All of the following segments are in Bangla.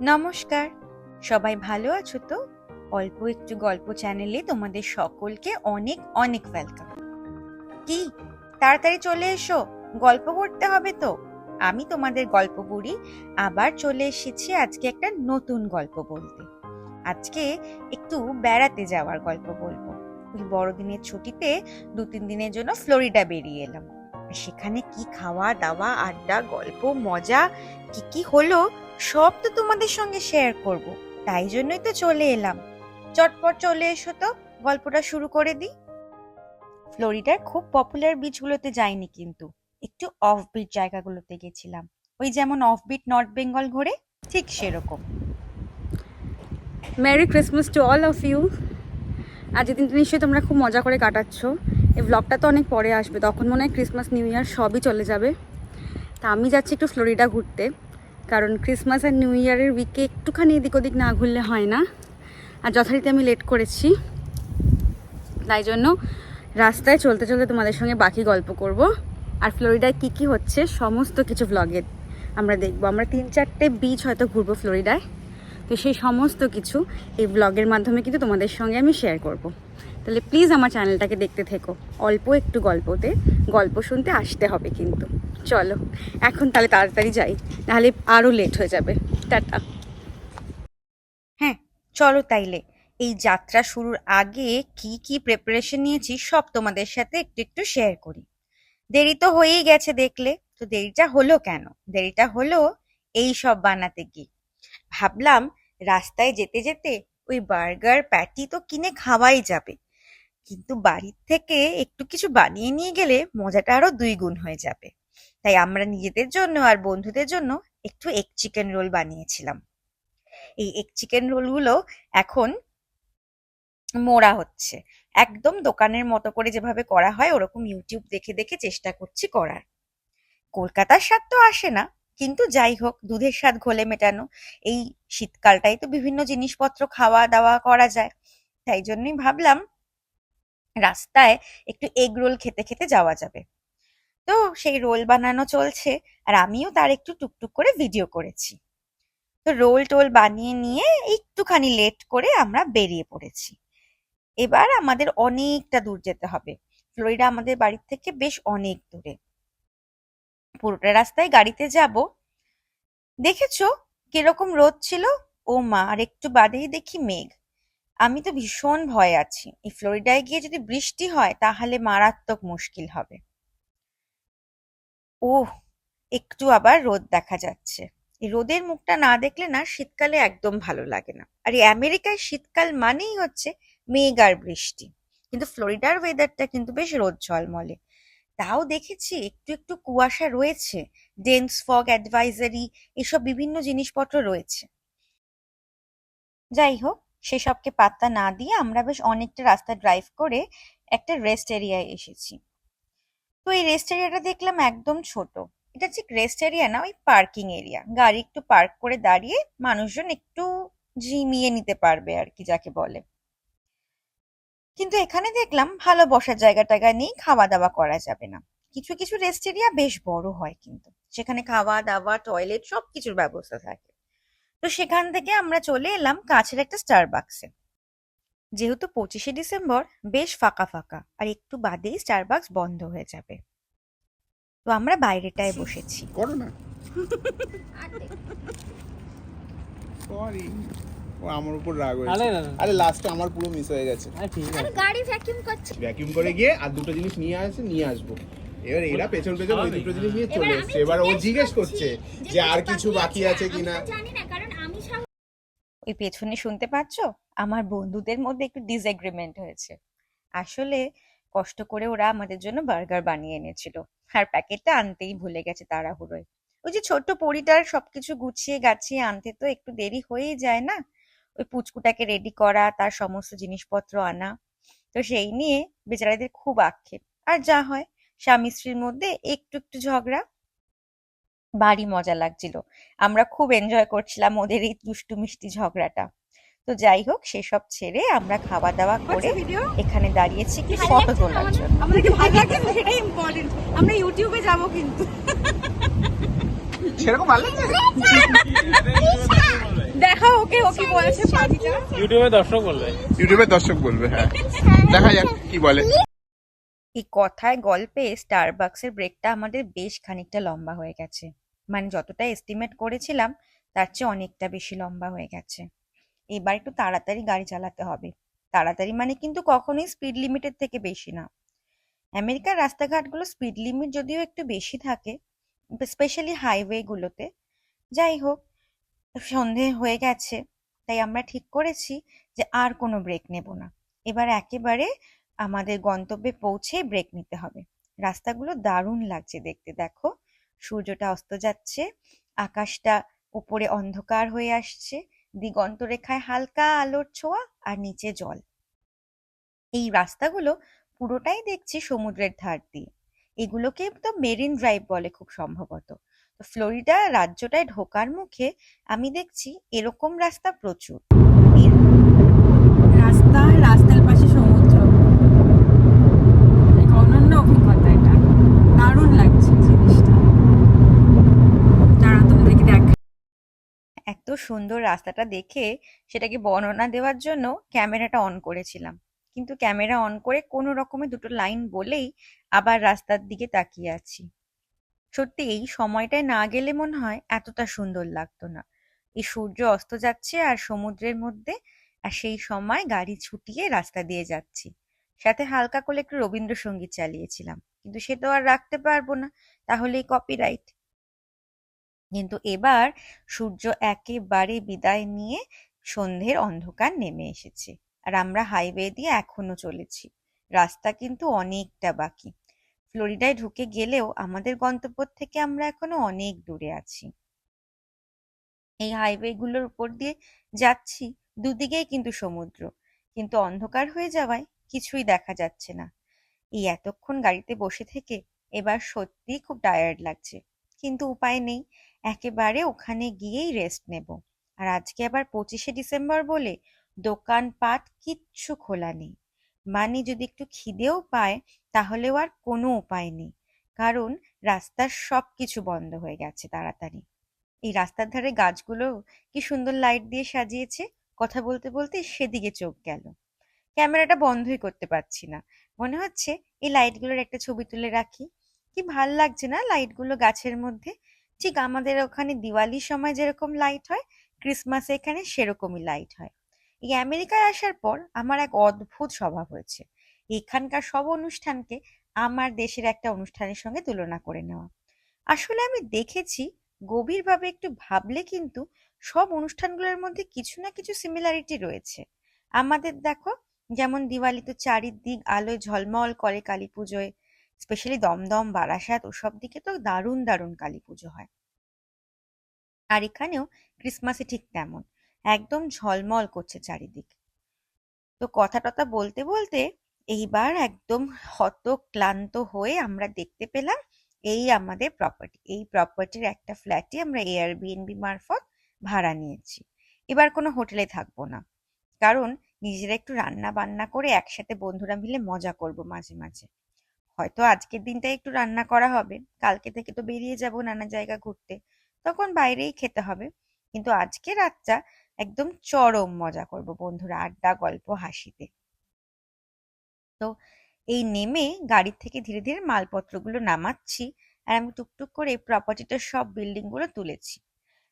নমস্কার, সবাই ভালো আছো তো? অল্প একটু গল্প চ্যানেলে তোমাদের সকলকে অনেক অনেক ওয়েলকাম। কি তাড়াতাড়ি চলে এসো, গল্প করতে হবে তো। আমি তোমাদের গল্প বুড়ি আবার চলে এসেছি আজকে একটা নতুন গল্প বলতে। আজকে একটু বেড়াতে যাওয়ার গল্প বলবো। ওই বড়দিনের ছুটিতে 2-3 দিনের জন্য ফ্লোরিডা বেরিয়ে এলাম। সেখানে কি খাওয়া দাওয়া, আড্ডা, গল্প, মজা কি কি হলো সব তো তোমাদের সঙ্গে শেয়ার করব। তাই জন্যই তো চলে এলাম। চটপট চলে এসো তো, গল্পটা শুরু করে দিই। ফ্লোরিডার খুব পপুলার বিচগুলোতে যাইনি, কিন্তু একটু অফবিট জায়গাগুলোতে গেছিলাম। ওই যেমন অফবিট নর্থ বেঙ্গল ঘোরে, ঠিক সেরকম। Merry Christmas to all of you. আজ দিন নিশ্চয়ই তোমরা খুব মজা করে কাটাচ্ছ। এই ব্লগটা তো অনেক পরে আসবে, তখন মনে হয় ক্রিসমাস নিউ ইয়ার সবই চলে যাবে। তা আমি যাচ্ছি একটু ফ্লোরিডা ঘুরতে, কারণ ক্রিসমাস আর নিউ ইয়ারের উইকে একটুখানি এদিক ওদিক না ঘুরলে হয় না। আর যথারীতি আমি লেট করেছি, তাই জন্য রাস্তায় চলতে চলতে তোমাদের সঙ্গে বাকি গল্প করব। আর ফ্লোরিডায় কি কি হচ্ছে সমস্ত কিছু ব্লগে আমরা দেখবো। আমরা 3-4টে বিচ হয়তো ঘুরবো ফ্লোরিডায়, তো সেই সমস্ত কিছু এই ব্লগের মাধ্যমে কিন্তু তোমাদের সঙ্গে আমি শেয়ার করব। তাহলে প্লিজ আমার চ্যানেলটাকে দেখতে থেকো। অল্প একটু গল্পতে গল্প শুনতে আসতে হবে কিন্তু। চলো এখন তাহলে তাড়াতাড়ি যাই, নাহলে আরও লেট হয়ে যাবে। টাটা। হ্যাঁ, চলো তাইলে। এই যাত্রা শুরুর আগে কি কি প্রিপারেশন নিয়েছি সব তোমাদের সাথে একটু একটু শেয়ার করি। দেরি তো হয়েই গেছে দেখলে, তো দেরিটা হলো কেন? দেরিটা হলো এই সব বানাতে গিয়ে। ভাবলাম রাস্তায় যেতে যেতে ওই বার্গার প্যাটি তো কিনে খাওয়াই যাবে, কিন্তু বাড়ির থেকে একটু কিছু বানিয়ে নিয়ে গেলে মজাটা আরো 2 গুণ হয়ে যাবে। তাই আমরা নিজেদের জন্য আর বন্ধুদের জন্য একটু এগ চিকেন রোল বানিয়েছিলাম। এই এগ চিকেন রোলগুলো এখন মোড়া হচ্ছে, একদম দোকানের মতো করে যেভাবে করা হয় ওরকম ইউটিউব দেখে দেখে চেষ্টা করছি করার। কলকাতার স্বাদ তো আসে না, কিন্তু যাই হোক, দুধের স্বাদ ঘোলে মেটানো। এই শীতকালটাই তো বিভিন্ন জিনিসপত্র খাওয়া দাওয়া করা যায়, তাই জন্যই ভাবলাম রাস্তায় একটু এগ রোল খেতে খেতে যাওয়া যাবে। তো সেই রোল বানানো চলছে, আর আমিও তার একটু টুকটুক করে ভিডিও করেছি। তো রোল টোল বানিয়ে নিয়ে একটুখানি লেট করে আমরা বেরিয়ে পড়েছি। এবার আমাদের অনেকটা দূর যেতে হবে। ফ্লোরিডা আমাদের বাড়ির থেকে বেশ অনেক দূরে। পুরোটা রাস্তায় গাড়িতে যাব। দেখেছো কিরকম রোদ ছিল? ও মা, আর একটু বাদেই দেখি মেঘ। আমি তো ভীষণ ভয়ে আছি, এই ফ্লোরিডায় গিয়ে যদি বৃষ্টি হয় তাহলে মারাত্মক মুশকিল হবে। ওহ, একটু আবার রোদ দেখা যাচ্ছে। এই রোদের মুখটা না দেখলে না শীতকালে একদম ভালো লাগে না। আর এই আমেরিকায় শীতকাল মানেই হচ্ছে মেঘ আর বৃষ্টি, কিন্তু ফ্লোরিডার ওয়েদারটা কিন্তু বেশ রোদ ঝলমলে। তাও দেখেছি একটু একটু কুয়াশা রয়েছে, ডেন্স ফগ অ্যাডভাইজারি, এসব বিভিন্ন জিনিসপত্র রয়েছে। যাই হোক, সেসবকে পাত্তা না দিয়ে আমরা বেশ অনেকটা রাস্তা ড্রাইভ করে একটা রেস্ট এরিয়ায় এসেছি। তো এই রেস্ট এরিয়াটা দেখলাম একদম ছোট। এটা ঠিক রেস্ট এরিয়া না, ওই পার্কিং এরিয়া। গাড়ি একটু পার্ক করে দাঁড়িয়ে মানুষজন একটু ঝিমিয়ে নিতে পারবে আর কি, যাকে বলে। কিন্তু এখানে দেখলাম ভালো বসার জায়গা টায়গা নেই, খাওয়া দাওয়া করা যাবে না। কিছু কিছু রেস্ট এরিয়া বেশ বড় হয়, কিন্তু সেখানে খাওয়া দাওয়া, টয়লেট সবকিছুর ব্যবস্থা থাকে। তো সেখান থেকে আমরা চলে এলাম কাছের একটা স্টারবাক্সে। যেহেতু 25শে ডিসেম্বর, বেশ ফাঁকা ফাঁকা, আর একটু বাদেই স্টারবাক্স বন্ধ হয়ে যাবে। তো আমরা বাইরেটায় বসেছি। করো না, সরি, ও আমার উপর রাগ হয়েছে। আরে লাস্টে আমার পুরো মিস হয়ে গেছে। ঠিক আছে, গাড়ি ভ্যাকিউম করছে। ভ্যাকিউম করে গিয়ে আর দুটো জিনিস নিয়ে আসবো। এবার এরা পেছন পেছন ওই দুটো জিনিস নিয়ে চলে এসছে। এবার ও জিজ্ঞেস করছে যে আর কিছু বাকি আছে কিনা। ওই পেছনে শুনতে পাচ্ছ, আমার বন্ধুদের মধ্যে একটু ডিসএগ্রিমেন্ট হয়েছে। আসলে কষ্ট করে ওরা আমাদের জন্য বার্গার বানিয়ে এনেছিল, আর প্যাকেটটা আনতেই ভুলে গেছে তাড়াহুড়োয়। ওই যে ছোট্ট পরিটার সবকিছু গুছিয়ে গাছিয়ে আনতে তো একটু দেরি হয়েই যায় না, ওই পুচকুটাকে রেডি করা, তার সমস্ত জিনিসপত্র আনা। তো সেই নিয়ে বেচারাদের খুব আক্ষেপ। আর যা হয়, স্বামী স্ত্রীর মধ্যে একটু একটু ঝগড়া। ভারী মজা লাগছিল, আমরা খুব এনজয় করছিলাম ওদের এই দুষ্টু মিষ্টি ঝগড়াটা। তো যাই হোক, সেসব ছেড়ে আমরা খাওয়া দাওয়া করে এখানে দাঁড়িয়েছি কি ফটো তোলার জন্য। আমাদেরকে ভালো লাগছে সেটাই ইম্পর্টেন্ট। আমরা ইউটিউবে যাব কিন্তু। সেরকম ভালো লাগছে। ও কি বলেছে পাজিটা? ইউটিউবে দর্শক বলবে। ইউটিউবে দর্শক বলবে, হ্যাঁ দেখা যাক কি বলে। এই কথায় গল্পে স্টারবাকসের ব্রেকটা আমাদের বেশ খানিকটা লম্বা হয়ে গেছে, মানে যতটা এস্টিমেট করেছিলাম তার চেয়ে অনেকটা বেশি লম্বা হয়ে গেছে। এবার একটু তাড়াতাড়ি গাড়ি চালাতে হবে। তাড়াতাড়ি মানে কিন্তু কখনোই স্পিড লিমিটের থেকে বেশি না। আমেরিকার রাস্তাঘাটগুলো স্পিড লিমিট যদিও একটু বেশি থাকে, স্পেশালি হাইওয়ে গুলোতে। যাই হোক, সন্ধে হয়ে গেছে, তাই আমরা ঠিক করেছি যে আর কোনো ব্রেক নেব না। এবার একেবারে আমাদের গন্তব্যে পৌঁছে ব্রেক নিতে হবে। রাস্তাগুলো দারুণ লাগছে দেখতে, দেখো সূর্যটা অস্ত যাচ্ছে, আকাশটা উপরে অন্ধকার হয়ে আসছে, দিগন্ত রেখায় হালকা আলোর ছোঁয়া, আর নিচে জল। এই রাস্তাগুলো পুরোটাই দেখছি সমুদ্রের ধার দিয়ে। এগুলোকে তো মেরিন ড্রাইভ বলে খুব সম্ভবত। তো ফ্লোরিডা রাজ্যটায় ঢোকার মুখে আমি দেখছি এরকম রাস্তা প্রচুর। এই রাস্তার পাশে সমুদ্র, এক অনন্য অভিজ্ঞতা এটা। দারুণ লাগছে জিনিসটা। যারা তোমাদেরকে দেখা এত সুন্দর রাস্তাটা দেখে সেটাকে বর্ণনা দেওয়ার জন্য ক্যামেরাটা অন করেছিলাম, কিন্তু ক্যামেরা অন করে কোনো রকমে দুটো লাইন বলেই আবার রাস্তার দিকে তাকিয়ে আছি। সত্যি এই সময়টায় না গেলে মনে হয় এতটা সুন্দর লাগতো না। এই সূর্য অস্ত যাচ্ছে আর সমুদ্রের মধ্যে, আর সেই সময় গাড়ি ছুটিয়ে রাস্তা দিয়ে যাচ্ছি। সাথে হালকা করে একটু রবীন্দ্রসঙ্গীত চালিয়েছিলাম, কিন্তু সে তো আর রাখতে পারবো না, তাহলেই কপিরাইট। কিন্তু এবার সূর্য একেবারে বিদায় নিয়ে সন্ধ্যের অন্ধকার নেমে এসেছে, আর আমরা হাইওয়ে দিয়ে এখনো চলেছি। রাস্তা কিন্তু অনেকটা বাকি। ফ্লোরিডায় ঢুকে গেলেও আমাদের গন্তব্য থেকে আমরা এখনো অনেক দূরে আছি। এই হাইওয়ে গুলোর উপর দিয়ে যাচ্ছি, দুদিকেই কিন্তু সমুদ্র, কিন্তু অন্ধকার হয়ে যাওয়ায় কিছুই দেখা যাচ্ছে না। এই এতক্ষণ গাড়িতে বসে থেকে এবার সত্যিই খুব টায়ার্ড লাগছে, কিন্তু উপায় নেই, একেবারে ওখানে গিয়েই রেস্ট নেব। আর আজকে আবার 25শে ডিসেম্বর বলে দোকানপাট কিচ্ছু খোলা নেই। মানে যদি একটু খিদেও পায় তাহলেও আর কোনো উপায় নেই, কারণ রাস্তার সবকিছু বন্ধ হয়ে গেছে তাড়াতাড়ি। এই রাস্তার ধারে গাছগুলো কি সুন্দর লাইট দিয়ে সাজিয়েছে, কথা বলতে বলতে সেদিকে চোখ গেল। ক্যামেরাটা বন্ধই করতে পারছি না, মনে হচ্ছে এই লাইটগুলোর একটা ছবি তুলে রাখি। কি ভাল লাগছে না লাইটগুলো গাছের মধ্যে? ঠিক আমাদের ওখানে দিওয়ালির সময় যেরকম লাইট হয়, ক্রিসমাসে এখানে সেরকমই লাইট হয়। এই আমেরিকায় আসার পর আমার এক অদ্ভুত স্বভাব হয়েছে, এখানকার সব অনুষ্ঠানকে আমার দেশের একটা অনুষ্ঠানের সঙ্গে তুলনা করে নেওয়া। আসলে আমি দেখেছি, গভীরভাবে একটু ভাবলে কিন্তু সব অনুষ্ঠানগুলোর মধ্যে কিছু না কিছু সিমিলারিটি রয়েছে। আমাদের দেখো, যেমন দিওয়ালিতে চারিদিক আলোয় ঝলমল করে কালী পুজোয়, স্পেশালি দমদম বারাসাত ওসব দিকে তো দারুণ দারুণ কালী পুজো হয়। আর এখানেও ক্রিসমাসে ঠিক তেমন, একদম ঝলমল করছে চারিদিক। তো কথা টথা বলতে বলতে এইবার একদম হত ক্লান্ত হয়ে আমরা দেখতে পেলাম এই আমাদের প্রপার্টি। এই প্রপার্টির একটা ফ্ল্যাটে আমরা এয়ারবিএনবি মারফত ভাড়া নিয়েছি। এবার কোনো হোটেলে থাকবো না, কারণ নিজেরা একটু রান্না বান্না করে একসাথে বন্ধুরা মিলে মজা করব মাঝে মাঝে। হয়তো আজকের দিনটা একটু রান্না করা হবে, কালকে থেকে তো বেরিয়ে যাব নানা জায়গা ঘুরতে, তখন বাইরেই খেতে হবে। কিন্তু আজকে রাতটা একদম চরম মজা করব বন্ধুরা, আড্ডা গল্প হাসিতে। তো এই নেমে গাড়ি থেকে ধীরে ধীরে মালপত্রগুলো নামাচ্ছি, আর আমি টুকটুক করে প্রপার্টিটার সব বিল্ডিং গুলো তুলেছি।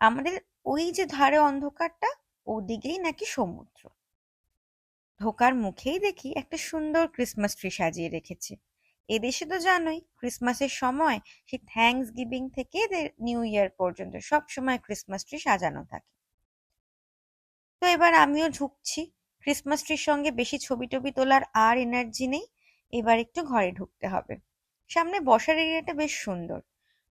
আমাদের ওই যে ধারে অন্ধকারটা, ওদিকেই নাকি সমুদ্র। ঢোকার মুখেই দেখি একটা সুন্দর ক্রিসমাস ট্রি সাজিয়ে রেখেছে। এদেশে তো জানোই ক্রিসমাসের সময় সেই থ্যাঙ্কস গিভিং থেকে নিউ ইয়ার পর্যন্ত সব সময় ক্রিসমাস ট্রি সাজানো থাকে। তো এবার আমিও ঢুকছি। ক্রিসমাস ট্রির সঙ্গে বেশি ছবি টবি তোলার আর এনার্জি নেই, এবার একটু ঘরে ঢুকতে হবে। সামনে বসার এরিয়াটা বেশ সুন্দর,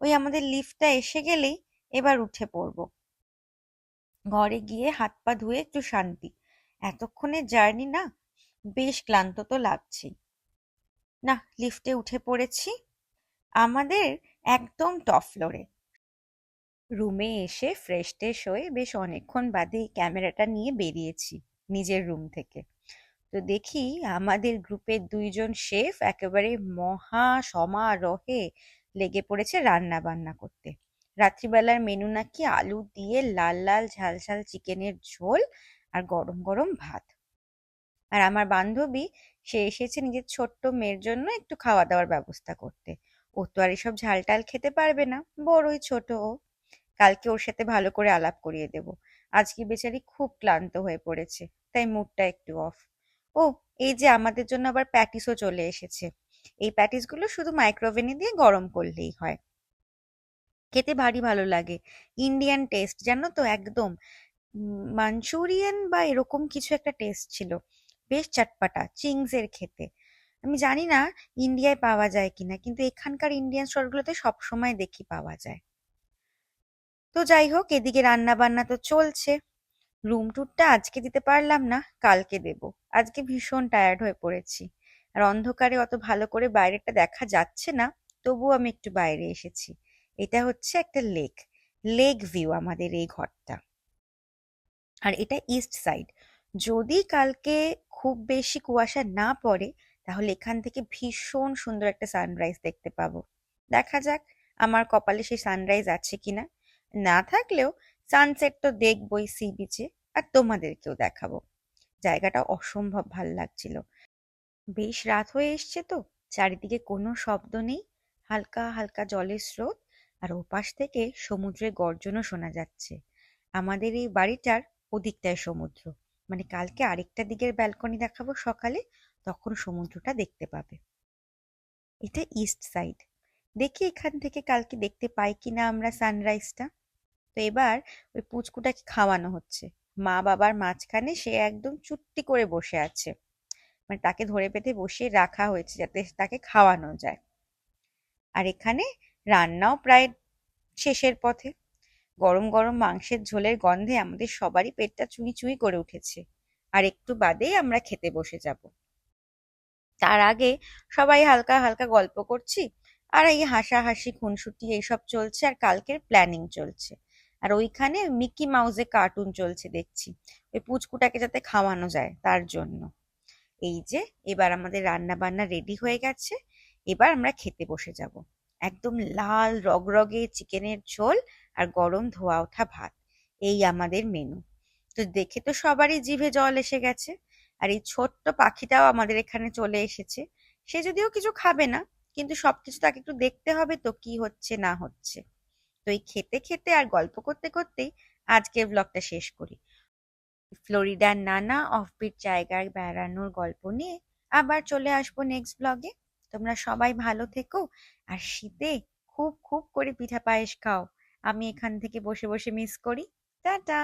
ওই আমাদের লিফটটা এসে গেলেই এবার উঠে পড়বো। ঘরে গিয়ে হাত পা ধুয়ে একটু শান্তি। এতক্ষণের জার্নি না, বেশ ক্লান্ত তো লাগছেই। না, লিফটে উঠে পড়েছি আমাদের একদম টপ ফ্লোরে। রুমে এসে ফ্রেশ ট্রেশ হয়ে বেশ অনেকক্ষণ বাদে ক্যামেরাটা নিয়ে বেরিয়েছি নিজের রুম থেকে। তো দেখি আমাদের গ্রুপের দুইজন শেফ একেবারে মহা সমারোহে লেগে পড়েছে রান্না বান্না করতে। রাত্রিবেলার মেনু নাকি আলু দিয়ে লাল লাল ঝাল ঝাল চিকেনের ঝোল আর গরম গরম ভাত। আর আমার বান্ধবী, সে এসেছে নিজের ছোট্ট মেয়ের জন্য একটু খাওয়া দাওয়ার ব্যবস্থা করতে। ও তো আর এসব ঝাল টাল খেতে পারবে না, বড়ই ছোট ও। কালকে ওর সাথে ভালো করে আলাপ করিয়ে দেব। আজকে বেচারি খুব ক্লান্ত হয়ে পড়েছে, তাই মুডটা একটু অফ। ও, এই যে আমাদের জন্য আবার প্যাটিসও চলে এসেছে। এই প্যাটিসগুলো শুধু মাইক্রোওভেনে দিয়ে গরম করলেই হয়। খেতে ভারী ভালো লাগে। ইন্ডিয়ান টেস্ট জানো তো, একদম মাঞ্চুরিয়ান বা এরকম কিছু একটা টেস্ট ছিল। বেশ চটপাটা, চিংস এর খেতে। আমি জানি না ইন্ডিয়ায় পাওয়া যায় কিনা, কিন্তু এখানকার ইন্ডিয়ান স্টোরগুলোতে সবসময় দেখি পাওয়া যায়। তো যাই হোক, এদিকে রান্না বান্না তো চলছে। রুম ট্যুরটা আজকে দিতে পারলাম না, কালকে দেব। আজকে ভীষণ টায়ার্ড হয়ে পড়েছি। আর অন্ধকারে অত ভালো করে বাইরেটা দেখা যাচ্ছে না, তবুও আমি একটু বাইরে এসেছি। এটা হচ্ছে একটা লেক, লেক ভিউ আমাদের এই ঘরটা। আর এটা ইস্ট সাইড। যদি কালকে খুব বেশি কুয়াশা না পড়ে, তাহলে এখান থেকে ভীষণ সুন্দর একটা সানরাইজ দেখতে পাবো। দেখা যাক আমার কপালে সেই সানরাইজ আছে কিনা। না থাকলেও সানসেট তো দেখবই সি বিচে, আর তোমাদেরকেও দেখাবো। জায়গাটা অসম্ভব ভাল লাগছিল। বেশ রাত হয়ে এসছে তো, চারিদিকে কোনো শব্দ নেই, হালকা হালকা জলের স্রোত, আর ওপাশ থেকে সমুদ্রের গর্জনও শোনা যাচ্ছে। আমাদের এই বাড়িটার ওদিকটায় সমুদ্র, মানে কালকে আরেকটা দিকের ব্যালকনি দেখাবো সকালে, তখন সমুদ্রটা দেখতে পাবে। এটা ইস্ট সাইড। দেখি এখান থেকে কালকে দেখতে পাই কিনা আমরা সানরাইজটা। তো এবার ওই পুচকুটাকে খাওয়ানো হচ্ছে। মা বাবার মাঝখানে সে একদম চুট্টি করে বসে আছে, মানে তাকে ধরে বেঁধে বসিয়ে রাখা হয়েছে যাতে তাকে খাওয়ানো যায়। আর এখানে রান্নাও প্রায় শেষের পথে। গরম গরম মাংসের ঝোলের গন্ধে আমাদের সবারই পেটটা চুই চুই করে উঠেছে। আর একটু বাদেই আমরা খেতে বসে যাব। তার আগে সবাই হালকা হালকা গল্প করছি, আর এই হাসাহাসি খুনসুটি এইসব চলছে, আর কালকের প্ল্যানিং চলছে। আর ওইখানে মিকি মাউসের কার্টুন চলছে দেখছি, ওই পুচকুটাকে যাতে খাওয়ানো যায় তার জন্য। এই যে এবার আমাদের রান্না বান্না রেডি হয়ে গেছে, এবার আমরা খেতে বসে যাব। একদম লাল রগরগে চিকেনের ঝোল আর গরম ধোয়া ওঠা ভাত, এই আমাদের মেনু। তো দেখে তো সবারই জিভে জল এসে গেছে। আর এই ছোট্ট পাখিটাও আমাদের এখানে চলে এসেছে। সে যদিও কিছু খাবে না, কিন্তু সবকিছু তাকে একটু দেখতে হবে তো কি হচ্ছে না হচ্ছে। তো এই খেতে খেতে আর গল্প করতে করতেই আজকের ব্লগটা শেষ করি। ফ্লোরিডার নানা অফবিট জায়গায় বেড়ানোর গল্প নিয়ে আবার চলে আসবো নেক্সট ব্লগে। তোমরা সবাই ভালো থেকো, আর শীতে খুব খুব করে পিঠা পায়েস খাও। আমি এখান থেকে বসে বসে মিস করি। টাটা।